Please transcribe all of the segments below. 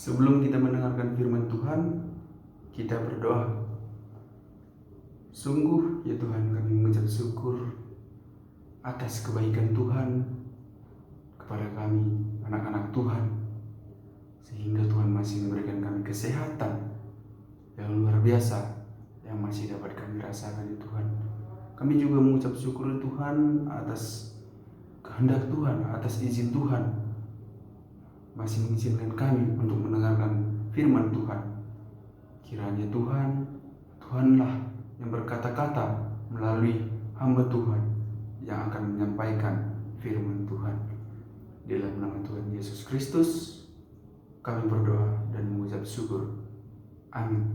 Sebelum kita mendengarkan firman Tuhan, kita berdoa. Sungguh ya Tuhan, kami mengucap syukur atas kebaikan Tuhan kepada kami, anak-anak Tuhan, sehingga Tuhan masih memberikan kami kesehatan yang luar biasa yang masih dapat kami rasakan di Tuhan. Kami juga mengucap syukur Tuhan atas kehendak Tuhan, atas izin Tuhan masih mengizinkan kami untuk mendengarkan firman Tuhan. Kiranya Tuhanlah yang berkata-kata melalui hamba Tuhan yang akan menyampaikan firman Tuhan. Di dalam nama Tuhan Yesus Kristus kami berdoa dan mengucap syukur. Amin.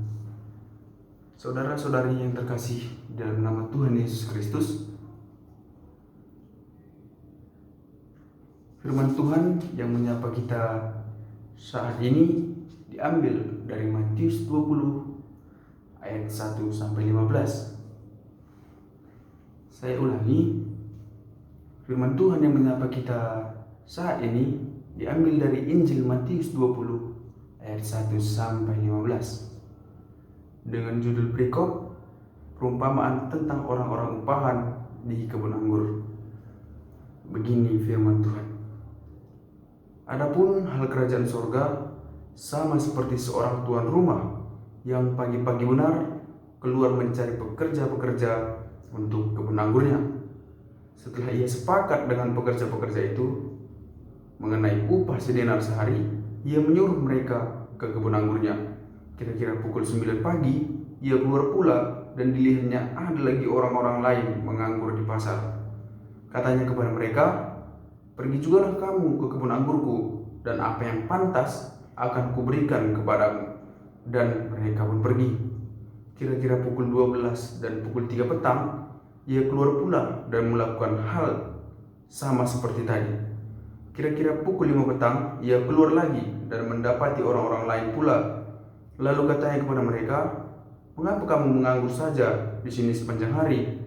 Saudara-saudari yang terkasih dalam nama Tuhan Yesus Kristus, firman Tuhan yang menyapa kita saat ini diambil dari Matius 20 ayat 1 sampai 15. Saya ulangi, firman Tuhan yang menyapa kita saat ini diambil dari Injil Matius 20 ayat 1 sampai 15. Dengan judul perikop perumpamaan tentang orang-orang upahan di kebun anggur. Begini firman Tuhan. Adapun hal kerajaan sorga sama seperti seorang tuan rumah yang pagi-pagi benar keluar mencari pekerja-pekerja untuk kebun anggurnya. Setelah ia sepakat dengan pekerja-pekerja itu mengenai upah sedenar sehari, ia menyuruh mereka ke kebun anggurnya. Kira-kira pukul 9 pagi, ia keluar pula dan dilihatnya ada lagi orang-orang lain menganggur di pasar. Katanya kepada mereka, "Pergi jugalah kamu ke kebun anggurku, dan apa yang pantas akan kuberikan kepadamu." Dan mereka pun pergi. Kira-kira pukul 12 dan pukul 3 petang, ia keluar pula dan melakukan hal sama seperti tadi. Kira-kira pukul 5 petang, ia keluar lagi dan mendapati orang-orang lain pula. Lalu katanya kepada mereka, "Mengapa kamu menganggur saja di sini sepanjang hari?"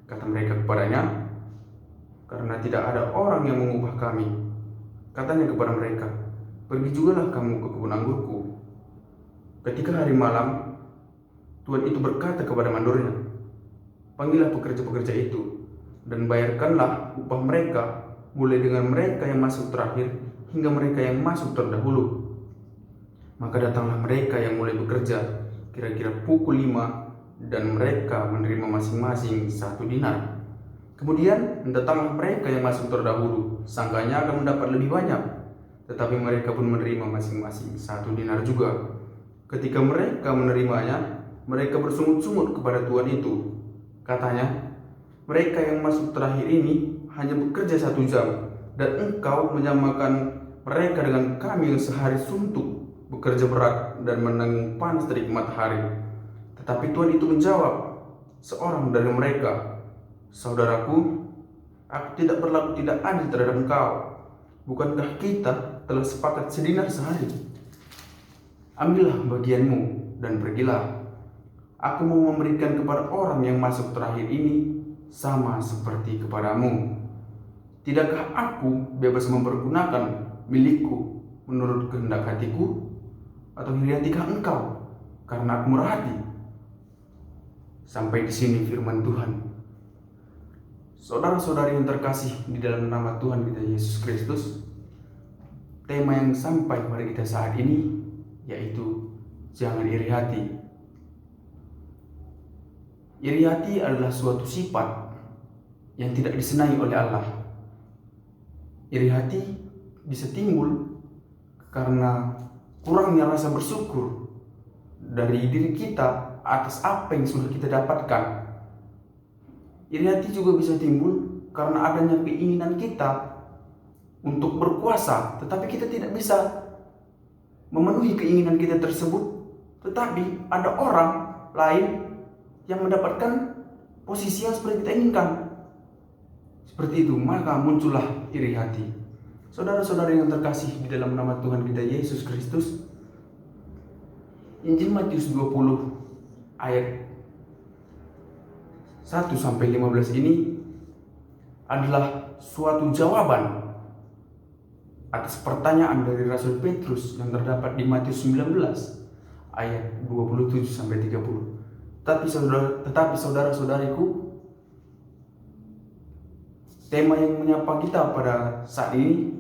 Kata mereka kepadanya, "Karena tidak ada orang yang mengupah kami." Katanya kepada mereka, "Pergi jugalah kamu ke kebun anggurku." Ketika hari malam, tuan itu berkata kepada mandornya, "Panggillah pekerja-pekerja itu dan bayarkanlah upah mereka, mulai dengan mereka yang masuk terakhir hingga mereka yang masuk terdahulu." Maka datanglah mereka yang mulai bekerja kira-kira pukul 5 dan mereka menerima masing-masing 1 dinar. Kemudian datanglah mereka yang masuk terdahulu, sangkanya akan mendapat lebih banyak, tetapi mereka pun menerima masing-masing 1 dinar juga. Ketika mereka menerimanya, mereka bersungut-sungut kepada tuan itu. Katanya, "Mereka yang masuk terakhir ini hanya bekerja 1 jam, dan engkau menyamakan mereka dengan kami yang sehari suntuk bekerja berat dan menanggung panas terik matahari." Tetapi tuan itu menjawab seorang dari mereka, "Saudaraku, aku tidak berlaku tidak adil terhadap engkau. Bukankah kita telah sepakat sedinar sehari? Ambillah bagianmu dan pergilah. Aku mau memberikan kepada orang yang masuk terakhir ini sama seperti kepadamu. Tidakkah aku bebas mempergunakan milikku menurut kehendak hatiku? Atau iri hatikah engkau karena aku murah hati?" Sampai di sini firman Tuhan. Saudara-saudari yang terkasih di dalam nama Tuhan kita Yesus Kristus, tema yang sampai kepada kita saat ini yaitu jangan iri hati. Iri hati adalah suatu sifat yang tidak disenangi oleh Allah. Iri hati bisa timbul karena kurangnya rasa bersyukur dari diri kita atas apa yang sudah kita dapatkan. Iri hati juga bisa timbul karena adanya keinginan kita untuk berkuasa, tetapi kita tidak bisa memenuhi keinginan kita tersebut, tetapi ada orang lain yang mendapatkan posisi yang seperti kita inginkan. Seperti itu, maka muncullah iri hati. Saudara-saudara yang terkasih di dalam nama Tuhan kita Yesus Kristus, Injil Matius 20 ayat 1 sampai 15 ini adalah suatu jawaban atas pertanyaan dari Rasul Petrus yang terdapat di Matius 19 ayat 27 sampai 30. Tetapi saudara-saudariku, tema yang menyapa kita pada saat ini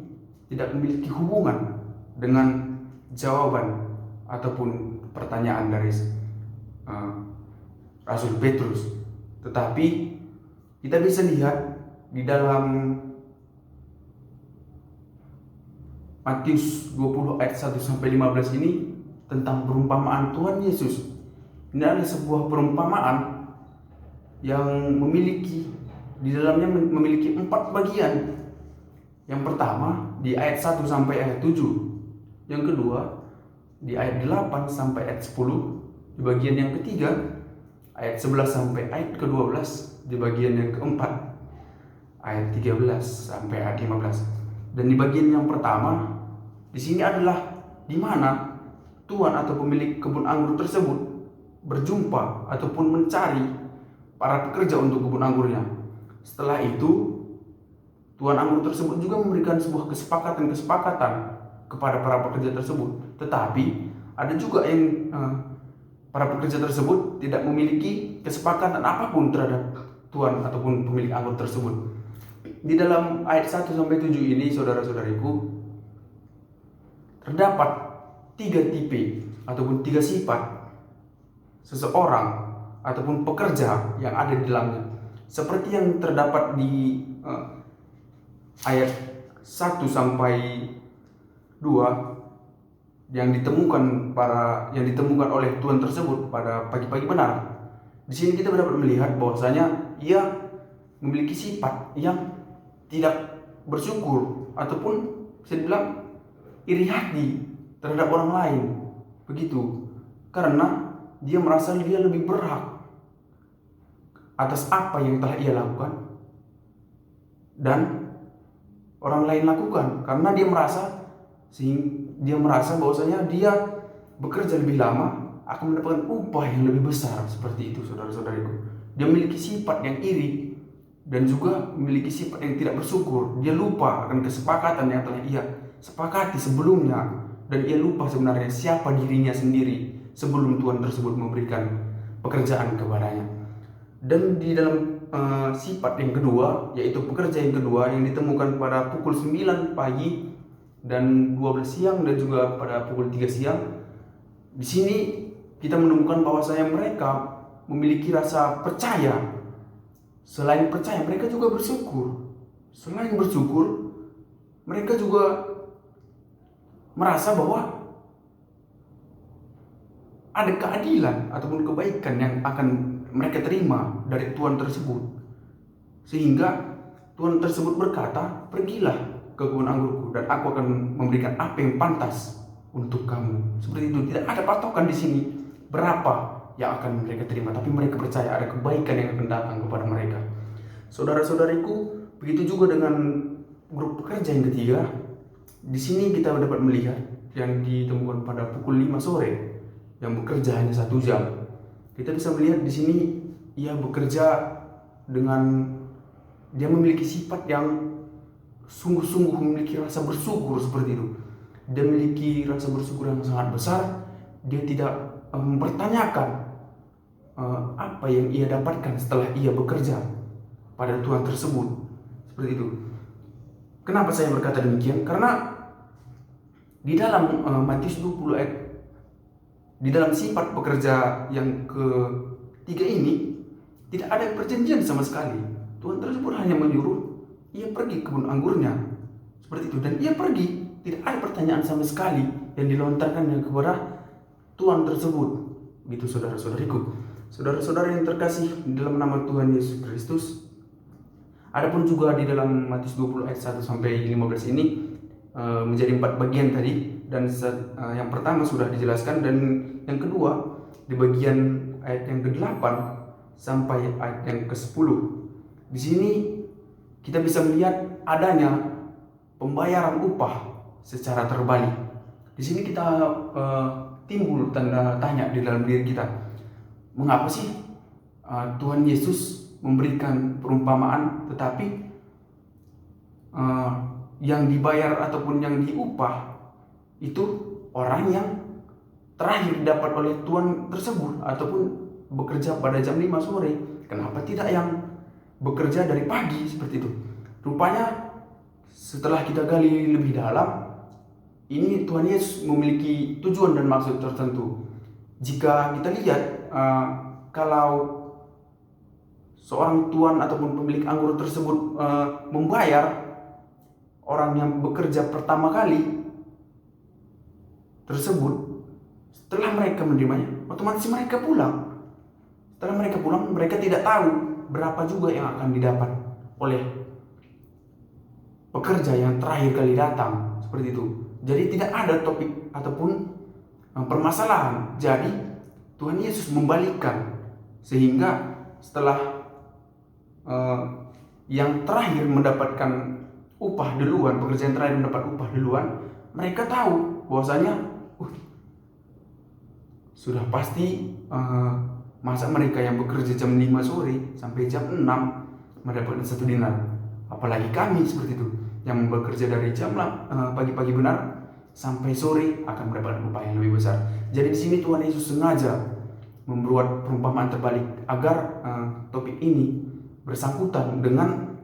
tidak memiliki hubungan dengan jawaban ataupun pertanyaan dari Rasul Petrus. Tetapi kita bisa lihat di dalam Matius 20 ayat 1 sampai 15 ini tentang perumpamaan Tuhan Yesus. Ini adalah sebuah perumpamaan yang di dalamnya memiliki 4 bagian. Yang pertama di ayat 1 sampai ayat 7. Yang kedua di ayat 8 sampai ayat 10. Di bagian yang ketiga ayat 11 sampai ayat ke-12. Di bagian yang keempat ayat 13 sampai ayat 15. Dan di bagian yang pertama, di sini adalah di mana tuan atau pemilik kebun anggur tersebut berjumpa ataupun mencari para pekerja untuk kebun anggurnya. Setelah itu, tuan anggur tersebut juga memberikan sebuah kesepakatan kepada para pekerja tersebut. Tetapi ada juga yang para pekerja tersebut tidak memiliki kesepakatan apapun terhadap tuan ataupun pemilik anggur tersebut. Di dalam ayat 1 sampai 7 ini, saudara-saudariku, terdapat 3 tipe ataupun 3 sifat seseorang ataupun pekerja yang ada di dalamnya. Seperti yang terdapat di ayat 1 sampai 2 yang ditemukan oleh tuan tersebut pada pagi-pagi benar. Di sini kita dapat melihat bahwasanya ia memiliki sifat yang tidak bersyukur ataupun bisa dibilang iri hati terhadap orang lain, begitu, karena dia merasa dia lebih berhak atas apa yang telah ia lakukan dan orang lain lakukan, karena dia merasa bahwasanya dia bekerja lebih lama akan mendapatkan upah yang lebih besar. Seperti itu, saudara-saudariku. Dia memiliki sifat yang iri dan juga memiliki sifat yang tidak bersyukur. Dia lupa akan kesepakatan yang telah ia sepakati sebelumnya, dan ia lupa sebenarnya siapa dirinya sendiri sebelum Tuhan tersebut memberikan pekerjaan kepadanya. Dan di dalam sifat yang kedua, yaitu pekerja yang kedua yang ditemukan pada pukul 9 pagi dan 12 siang dan juga pada pukul 3 siang. Di sini kita menemukan bahwasanya mereka memiliki rasa percaya. Selain percaya, mereka juga bersyukur. Selain bersyukur, mereka juga merasa bahwa ada keadilan ataupun kebaikan yang akan mereka terima dari Tuhan tersebut. Sehingga Tuhan tersebut berkata, "Pergilah ke kebun anggurku dan aku akan memberikan apa yang pantas untuk kamu." Seperti itu. Tidak ada patokan di sini berapa yang akan mereka terima, tapi mereka percaya ada kebaikan yang akan datang kepada mereka. Saudara-saudariku, begitu juga dengan grup pekerja yang ketiga. Di sini kita dapat melihat yang ditemukan pada pukul 5 sore yang bekerja hanya 1 jam. Kita bisa melihat di sini ia bekerja dengan dia memiliki sifat yang sungguh-sungguh memiliki rasa bersyukur. Seperti itu. Dia memiliki rasa bersyukur yang sangat besar. Dia tidak mempertanyakan apa yang ia dapatkan setelah ia bekerja pada Tuhan tersebut. Seperti itu. Kenapa saya berkata demikian? Karena di dalam Matius 20 ayat, di dalam sifat pekerja yang ketiga ini tidak ada perjanjian sama sekali. Tuhan tersebut hanya menyuruh ia pergi ke kebun anggurnya. Seperti itu. Dan ia pergi. Tidak ada pertanyaan sama sekali yang dilontarkannya kepada Tuhan tersebut. Begitu, saudara-saudariku. Saudara-saudara yang terkasih di dalam nama Tuhan Yesus Kristus. Adapun juga di dalam Matius 20 ayat 1 sampai 15 ini menjadi 4 bagian tadi, dan yang pertama sudah dijelaskan, dan yang kedua di bagian ayat yang ke-8 sampai ayat yang ke-10. Di sini kita bisa melihat adanya pembayaran upah secara terbalik. Di sini kita timbul tanda tanya di dalam diri kita. Mengapa sih Tuhan Yesus memberikan perumpamaan, tetapi yang dibayar ataupun yang diupah itu orang yang terakhir dapat oleh tuan tersebut ataupun bekerja pada jam 5 sore. Kenapa tidak yang bekerja dari pagi seperti itu? Rupanya setelah kita gali lebih dalam, ini Tuhan Yesus memiliki tujuan dan maksud tertentu. Jika kita lihat, kalau seorang tuan ataupun pemilik anggur tersebut membayar orang yang bekerja pertama kali tersebut, setelah mereka menerimanya, otomatis mereka pulang. Setelah mereka pulang, mereka tidak tahu berapa juga yang akan didapat oleh pekerja yang terakhir kali datang, seperti itu. Jadi tidak ada topik ataupun permasalahan. Jadi Tuhan Yesus membalikkan, sehingga setelah yang terakhir mendapatkan upah duluan, pekerja yang terakhir mendapat upah duluan, mereka tahu bahwasanya sudah pasti masa mereka yang bekerja jam 5 sore sampai jam 6 mendapatkan 1 dinar. Apalagi kami seperti itu yang bekerja dari jam pagi-pagi benar sampai sore akan mendapatkan upah yang lebih besar. Jadi di sini Tuhan Yesus sengaja membuat perumpamaan terbalik agar topik ini bersangkutan dengan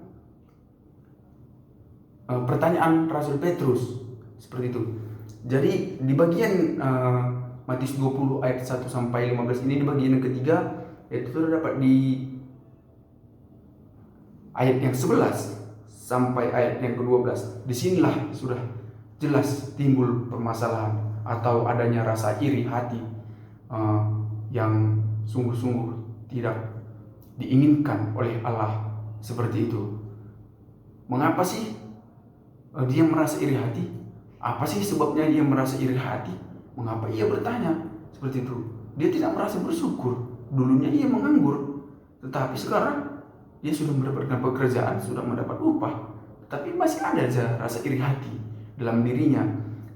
pertanyaan Rasul Petrus, seperti itu. Jadi di bagian Matius 20 ayat 1 sampai 15 ini, di bagian yang ketiga, yaitu terdapat di ayat yang 11 sampai ayat yang ke-12. Disinilah sudah jelas timbul permasalahan atau adanya rasa iri hati yang sungguh-sungguh tidak diinginkan oleh Allah, seperti itu. Mengapa sih dia merasa iri hati? Apa sih sebabnya dia merasa iri hati? Mengapa ia bertanya seperti itu? Dia tidak merasa bersyukur. Dulunya ia menganggur, tetapi sekarang dia sudah mendapatkan pekerjaan, sudah mendapat upah, tetapi masih ada aja rasa iri hati dalam dirinya.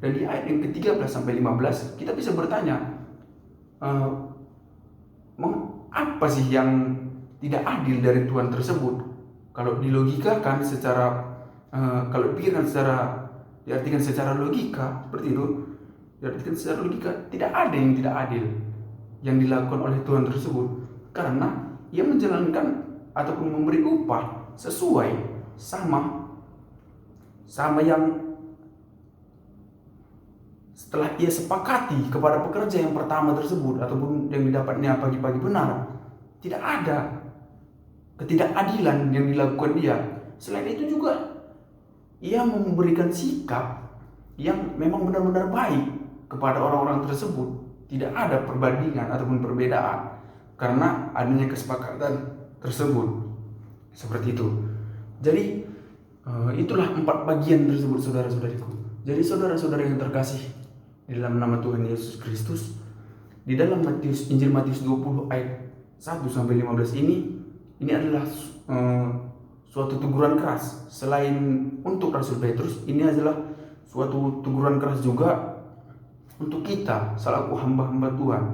Dan di ayat yang ke-13 sampai 15 kita bisa bertanya, apa sih yang tidak adil dari Tuhan tersebut? Kalau dilogikakan secara kalau dipikirkan diartikan secara logika seperti itu, diartikan secara logika, tidak ada yang tidak adil yang dilakukan oleh Tuhan tersebut, karena ia menjalankan ataupun memberi upah sesuai sama yang setelah ia sepakati kepada pekerja yang pertama tersebut ataupun yang didapatnya pagi-pagi benar. Tidak ada ketidakadilan yang dilakukan dia. Selain itu juga ia memberikan sikap yang memang benar-benar baik kepada orang-orang tersebut. Tidak ada perbandingan ataupun perbedaan karena adanya kesepakatan tersebut, seperti itu. Jadi itulah 4 bagian tersebut, saudara-saudariku. Jadi saudara-saudara yang terkasih di dalam nama Tuhan Yesus Kristus, di dalam Injil Matius 20 ayat 1 sampai 15 ini adalah suatu teguran keras. Selain untuk Rasul Petrus, ini adalah suatu teguran keras juga untuk kita selaku hamba-hamba Tuhan,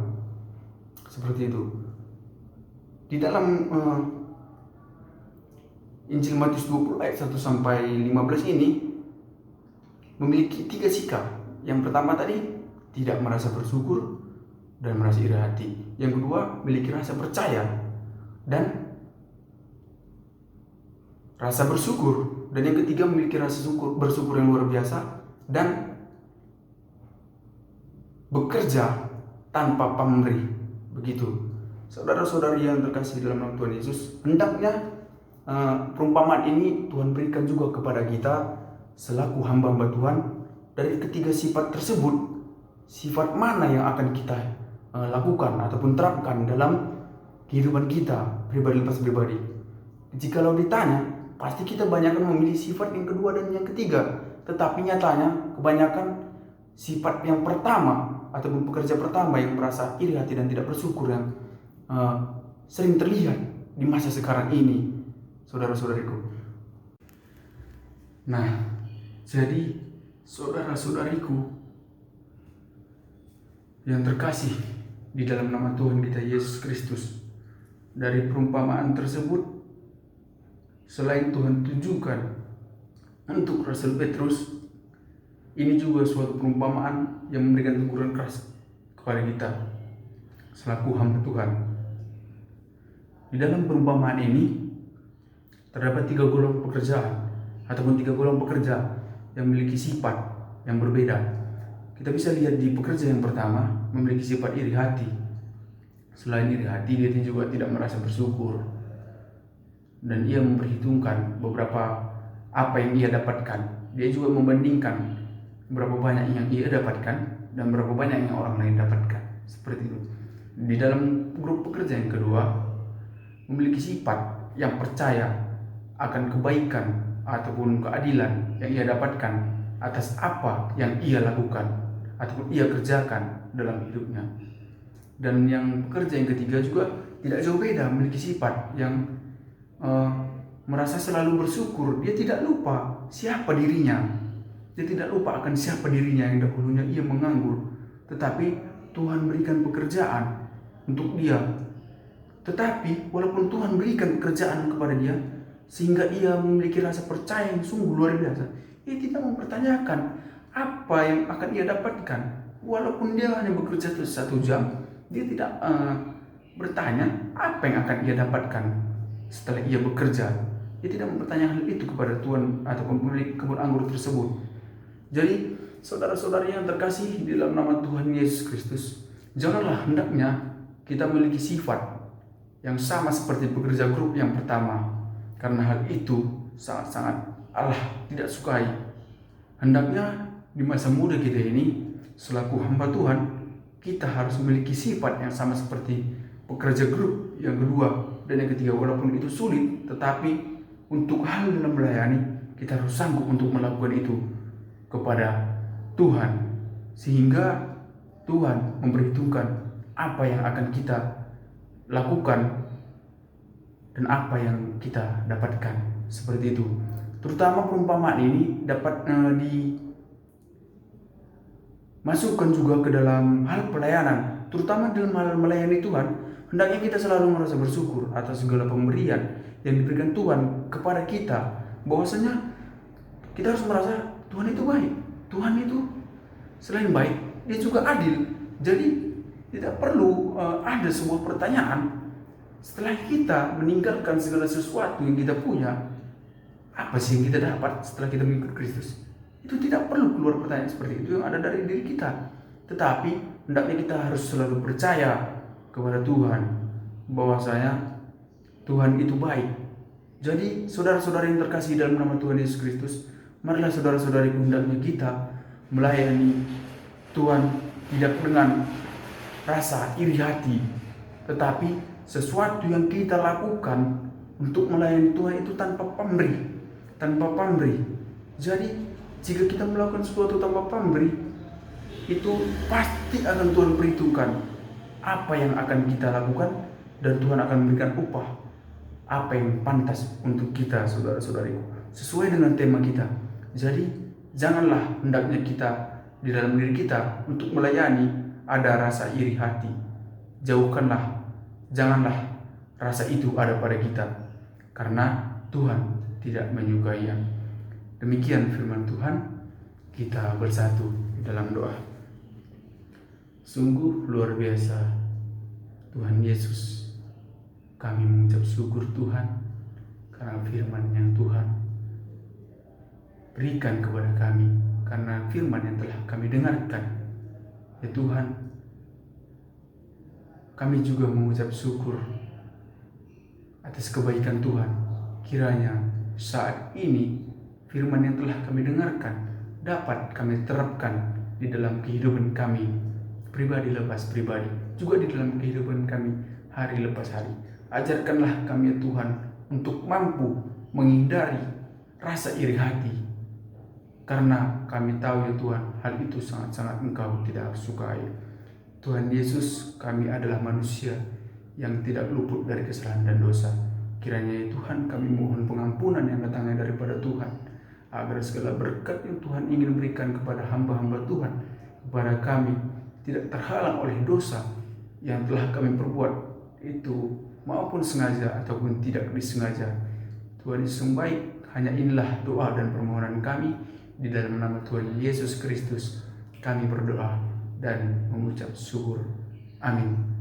seperti itu. Di dalam Injil Matius 20 ayat 1 sampai 15 ini memiliki 3 sikap. Yang pertama tadi, tidak merasa bersyukur dan merasa iri hati. Yang kedua, memiliki rasa percaya dan rasa bersyukur. Dan yang ketiga, memiliki rasa bersyukur yang luar biasa dan bekerja tanpa pamrih. Begitu. Saudara-saudari yang terkasih dalam nama Tuhan Yesus, hendaknya perumpamaan ini Tuhan berikan juga kepada kita selaku hamba-hamba Tuhan. Dari ketiga sifat tersebut, sifat mana yang akan kita lakukan ataupun terapkan dalam kehidupan kita pribadi lepas pribadi? Jikalau ditanya, pasti kita banyakkan memilih sifat yang kedua dan yang ketiga. Tetapi nyatanya kebanyakan sifat yang pertama ataupun pekerja pertama yang merasa iri hati dan tidak bersyukur yang sering terlihat di masa sekarang ini, saudara-saudariku. Nah, jadi saudara-saudariku yang terkasih di dalam nama Tuhan kita Yesus Kristus, dari perumpamaan tersebut, selain Tuhan tunjukkan untuk Rasul Petrus, ini juga suatu perumpamaan yang memberikan teguran keras kepada kita selaku hamba Tuhan. Di dalam perumpamaan ini terdapat 3 golongan pekerjaan ataupun 3 golongan pekerja yang memiliki sifat yang berbeda. Kita bisa lihat di pekerja yang pertama memiliki sifat iri hati. Selain iri hati, dia juga tidak merasa bersyukur dan ia memperhitungkan beberapa apa yang ia dapatkan. Dia juga membandingkan berapa banyak yang ia dapatkan dan berapa banyak yang orang lain dapatkan. Seperti itu. Di dalam grup pekerja yang kedua memiliki sifat yang percaya akan kebaikan ataupun keadilan yang ia dapatkan atas apa yang ia lakukan ataupun ia kerjakan dalam hidupnya. Dan yang pekerja yang ketiga juga tidak jauh beda, memiliki sifat yang merasa selalu bersyukur. Dia tidak lupa siapa dirinya. Dia tidak lupa akan siapa dirinya yang dahulunya ia menganggur, tetapi Tuhan berikan pekerjaan untuk dia. Tetapi walaupun Tuhan berikan pekerjaan kepada dia sehingga ia memiliki rasa percaya yang sungguh luar biasa, ia tidak mempertanyakan apa yang akan ia dapatkan. Walaupun dia hanya bekerja 1 jam, dia tidak bertanya apa yang akan ia dapatkan setelah ia bekerja. Dia tidak mempertanyakan hal itu kepada Tuhan ataupun pemilik kebun anggur tersebut. Jadi saudara-saudari yang terkasih di dalam nama Tuhan Yesus Kristus, janganlah hendaknya kita memiliki sifat yang sama seperti pekerja grup yang pertama, karena hal itu sangat-sangat Allah tidak sukai. Hendaknya di masa muda kita ini selaku hamba Tuhan, kita harus memiliki sifat yang sama seperti pekerja grup yang kedua dan yang ketiga. Walaupun itu sulit, tetapi untuk hal dalam melayani kita harus sanggup untuk melakukan itu kepada Tuhan, sehingga Tuhan memperhitungkan apa yang akan kita lakukan dan apa yang kita dapatkan. Seperti itu. Terutama perumpamaan ini dapat dimasukkan juga ke dalam hal pelayanan, terutama dalam hal melayani Tuhan. Hendaknya kita selalu merasa bersyukur atas segala pemberian yang diberikan Tuhan kepada kita. Bahwasanya kita harus merasa Tuhan itu baik. Tuhan itu selain baik, dia juga adil. Jadi tidak perlu ada sebuah pertanyaan setelah kita meninggalkan segala sesuatu yang kita punya, apa sih yang kita dapat setelah kita mengikut Kristus? Itu tidak perlu keluar pertanyaan seperti itu yang ada dari diri kita. Tetapi hendaknya kita harus selalu percaya kepada Tuhan bahwasanya Tuhan itu baik. Jadi saudara-saudara yang terkasih dalam nama Tuhan Yesus Kristus, marilah saudara-saudariku, hendaknya kita melayani Tuhan tidak dengan rasa iri hati, tetapi sesuatu yang kita lakukan untuk melayani Tuhan itu tanpa pamrih. Jadi jika kita melakukan sesuatu tanpa pamrih, itu pasti akan Tuhan perhitungkan apa yang akan kita lakukan, dan Tuhan akan memberikan upah apa yang pantas untuk kita, saudara-saudariku, sesuai dengan tema kita. Jadi janganlah hendaknya kita di dalam diri kita untuk melayani ada rasa iri hati. Janganlah rasa itu ada pada kita, karena Tuhan tidak menyukainya. Demikian firman Tuhan. Kita bersatu di dalam doa. Sungguh luar biasa Tuhan Yesus. Kami mengucap syukur Tuhan karena firman yang Tuhan berikan kepada kami, karena firman yang telah kami dengarkan. Ya Tuhan, kami juga mengucap syukur atas kebaikan Tuhan. Kiranya saat ini firman yang telah kami dengarkan dapat kami terapkan di dalam kehidupan kami pribadi lepas pribadi, juga di dalam kehidupan kami hari lepas hari. Ajarkanlah kami ya Tuhan untuk mampu menghindari rasa iri hati, karena kami tahu ya Tuhan, hal itu sangat-sangat Engkau tidak sukai. Tuhan Yesus, kami adalah manusia yang tidak luput dari kesalahan dan dosa. Kiranya ya Tuhan, kami mohon pengampunan yang datangnya daripada Tuhan, agar segala berkat yang Tuhan ingin berikan kepada hamba-hamba Tuhan, kepada kami, tidak terhalang oleh dosa yang telah kami perbuat, itu maupun sengaja ataupun tidak disengaja. Tuhan Yesus yang baik, Hanya inilah doa dan permohonan kami. Di dalam nama Tuhan Yesus Kristus kami berdoa dan mengucap syukur. Amin.